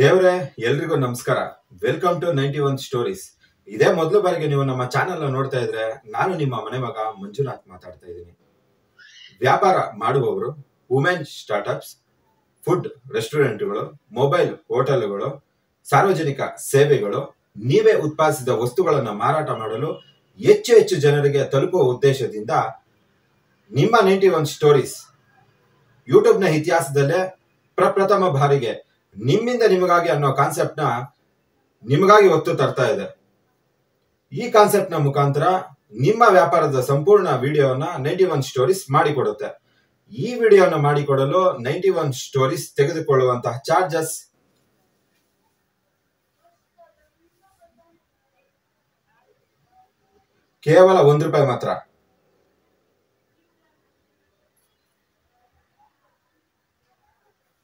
ದೇವ್ರೆ ಎಲ್ರಿಗೂ ನಮಸ್ಕಾರ. Welcome to 91 stories. ಇದೇ ಮೊದಲು ಬಾರಿಗೆ ನೀವು ನಮ್ಮ ಚಾನೆಲ್ ನೋಡ್ತಾ ಇದ್ರೆ ನಾನು ನಿಮ್ಮ ಮನೆ ಮಗ ಮಂಜುನಾಥ್ ಮಾತಾಡ್ತಾ ಇದ್ದೀನಿ. ವ್ಯಾಪಾರ ಮಾಡುವವರು, ವುಮೆನ್ ಸ್ಟಾರ್ಟ್ಅಪ್ಸ್, ಫುಡ್ ರೆಸ್ಟೋರೆಂಟ್ಗಳು, ಮೊಬೈಲ್ ಹೋಟೆಲ್ಗಳು, ಸಾರ್ವಜನಿಕ ಸೇವೆಗಳು, ನೀವೇ ಉತ್ಪಾದಿಸಿದ ವಸ್ತುಗಳನ್ನು ಮಾರಾಟ ಮಾಡಲು ಹೆಚ್ಚು ಹೆಚ್ಚು ಜನರಿಗೆ ತಲುಪುವ ಉದ್ದೇಶದಿಂದ ನಿಮ್ಮ 91 ಸ್ಟೋರೀಸ್ ಯೂಟ್ಯೂಬ್ನ ಇತಿಹಾಸದಲ್ಲೇ ಪ್ರಪ್ರಥಮ ಬಾರಿಗೆ ನಿಮ್ಮಿಂದ ನಿಮಗಾಗಿ ಅನ್ನೋ ಕಾನ್ಸೆಪ್ಟ್ ನ ನಿಮಗಾಗಿ ಹೊತ್ತು ತರ್ತಾ ಇದೆ. ಈ ಕಾನ್ಸೆಪ್ಟ್ ನ ಮುಖಾಂತರ ನಿಮ್ಮ ವ್ಯಾಪಾರದ ಸಂಪೂರ್ಣ ವಿಡಿಯೋನ 91 ಸ್ಟೋರೀಸ್ ಮಾಡಿಕೊಡುತ್ತೆ. ಈ ವಿಡಿಯೋನ ಮಾಡಿಕೊಡಲು 91 ಸ್ಟೋರೀಸ್ ತೆಗೆದುಕೊಳ್ಳುವಂತಹ ಚಾರ್ಜಸ್ ಕೇವಲ ₹1 ಮಾತ್ರ.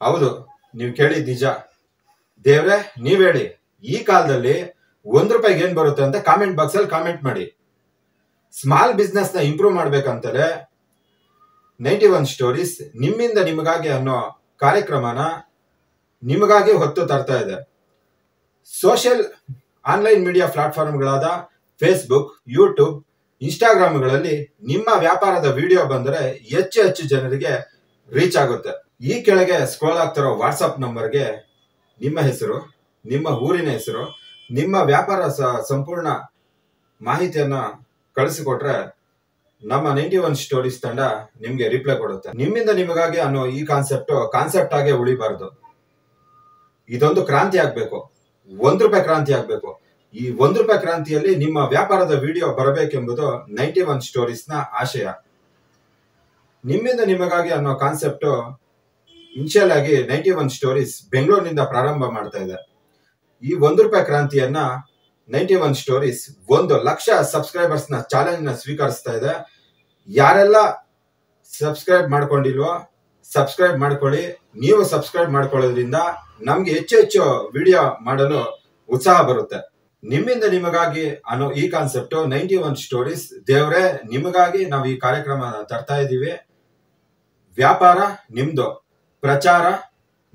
ಹೌದು, ನೀವು ಕೇಳಿದ ನಿಜ. ದೇವ್ರೆ ನೀವ್ ಹೇಳಿ, ಈ ಕಾಲದಲ್ಲಿ ₹1 ಏನ್ ಬರುತ್ತೆ ಅಂತ ಕಾಮೆಂಟ್ ಬಾಕ್ಸ್ ಅಲ್ಲಿ ಕಾಮೆಂಟ್ ಮಾಡಿ. ಸ್ಮಾಲ್ ಬಿಸ್ನೆಸ್ ನ ಇಂಪ್ರೂವ್ ಮಾಡ್ಬೇಕಂತಲೇ 91 ಸ್ಟೋರೀಸ್ ನಿಮ್ಮಿಂದ ನಿಮಗಾಗಿ ಅನ್ನೋ ಕಾರ್ಯಕ್ರಮನ ನಿಮಗಾಗಿ ಹೊತ್ತು ತರ್ತಾ ಇದೆ. ಸೋಷಿಯಲ್ ಆನ್ಲೈನ್ ಮೀಡಿಯಾ ಪ್ಲಾಟ್ಫಾರ್ಮ್ಗಳಾದ ಫೇಸ್ಬುಕ್, ಯೂಟ್ಯೂಬ್, ಇನ್ಸ್ಟಾಗ್ರಾಮ್ಗಳಲ್ಲಿ ನಿಮ್ಮ ವ್ಯಾಪಾರದ ವಿಡಿಯೋ ಬಂದರೆ ಹೆಚ್ಚು ಹೆಚ್ಚು ಜನರಿಗೆ ರೀಚ್ ಆಗುತ್ತೆ. ಈ ಕೆಳಗೆ ಸ್ಕ್ರೋಲ್ ಆಗ್ತಿರೋ ವಾಟ್ಸಪ್ ನಂಬರ್ಗೆ ನಿಮ್ಮ ಹೆಸರು, ನಿಮ್ಮ ಊರಿನ ಹೆಸರು, ನಿಮ್ಮ ವ್ಯಾಪಾರ ಸಂಪೂರ್ಣ ಮಾಹಿತಿಯನ್ನ ಕಳಿಸಿಕೊಟ್ರೆ ನಮ್ಮ 91 ಸ್ಟೋರೀಸ್ ತಂಡ ನಿಮ್ಗೆ ರಿಪ್ಲೈ ಕೊಡುತ್ತೆ. ನಿಮ್ಮಿಂದ ನಿಮಗಾಗಿ ಅನ್ನೋ ಈ ಕಾನ್ಸೆಪ್ಟ್ ಆಗೇ ಉಳಿಬಾರ್ದು. ಇದೊಂದು ಕ್ರಾಂತಿ ಆಗ್ಬೇಕು, ₹1 ಕ್ರಾಂತಿ ಆಗ್ಬೇಕು. ಈ ₹1 ಕ್ರಾಂತಿಯಲ್ಲಿ ನಿಮ್ಮ ವ್ಯಾಪಾರದ ವಿಡಿಯೋ ಬರಬೇಕೆಂಬುದು 91 ಸ್ಟೋರೀಸ್ ನ ಆಶಯ. ನಿಮ್ಮಿಂದ ನಿಮಗಾಗಿ ಅನ್ನೋ ಕಾನ್ಸೆಪ್ಟ್ ಇನಿಷಿಯಲ್ ಆಗಿ 91 ಸ್ಟೋರೀಸ್ ಬೆಂಗಳೂರಿನಿಂದ ಪ್ರಾರಂಭ ಮಾಡ್ತಾ ಇದೆ. ಈ ₹1 ಕ್ರಾಂತಿಯನ್ನ 91 ಸ್ಟೋರೀಸ್ 1,00,000 ಸಬ್ಸ್ಕ್ರೈಬರ್ಸ್ ನ ಚಾಲೆಂಜ್ ನ ಸ್ವೀಕರಿಸ್ತಾ ಇದೆ. ಯಾರೆಲ್ಲ ಸಬ್ಸ್ಕ್ರೈಬ್ ಮಾಡ್ಕೊಂಡಿಲ್ವೋ ಸಬ್ಸ್ಕ್ರೈಬ್ ಮಾಡ್ಕೊಳ್ಳಿ. ನೀವು ಸಬ್ಸ್ಕ್ರೈಬ್ ಮಾಡ್ಕೊಳ್ಳೋದ್ರಿಂದ ನಮ್ಗೆ ಹೆಚ್ಚು ಹೆಚ್ಚು ವಿಡಿಯೋ ಮಾಡಲು ಉತ್ಸಾಹ ಬರುತ್ತೆ. ನಿಮ್ಮಿಂದ ನಿಮಗಾಗಿ ಅನ್ನೋ ಈ ಕಾನ್ಸೆಪ್ಟ್ 91 ಸ್ಟೋರೀಸ್. ದೇವ್ರೆ ನಿಮಗಾಗಿ ನಾವು ಈ ಕಾರ್ಯಕ್ರಮ ತರ್ತಾ ಇದ್ದೀವಿ. ವ್ಯಾಪಾರ ನಿಮ್ದು, ಪ್ರಚಾರ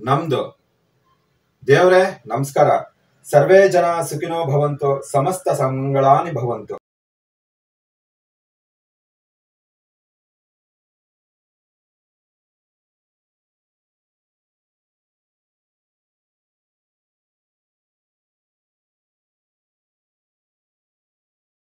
ನಮ್ದು. ದೇವ್ರೆ ನಮಸ್ಕಾರ. ಸರ್ವೇ ಜನ ಸುಖಿನೋ ಭವಂತು, ಸಮಸ್ತ ಮಂಗಳಾನಿ ಭವಂತು.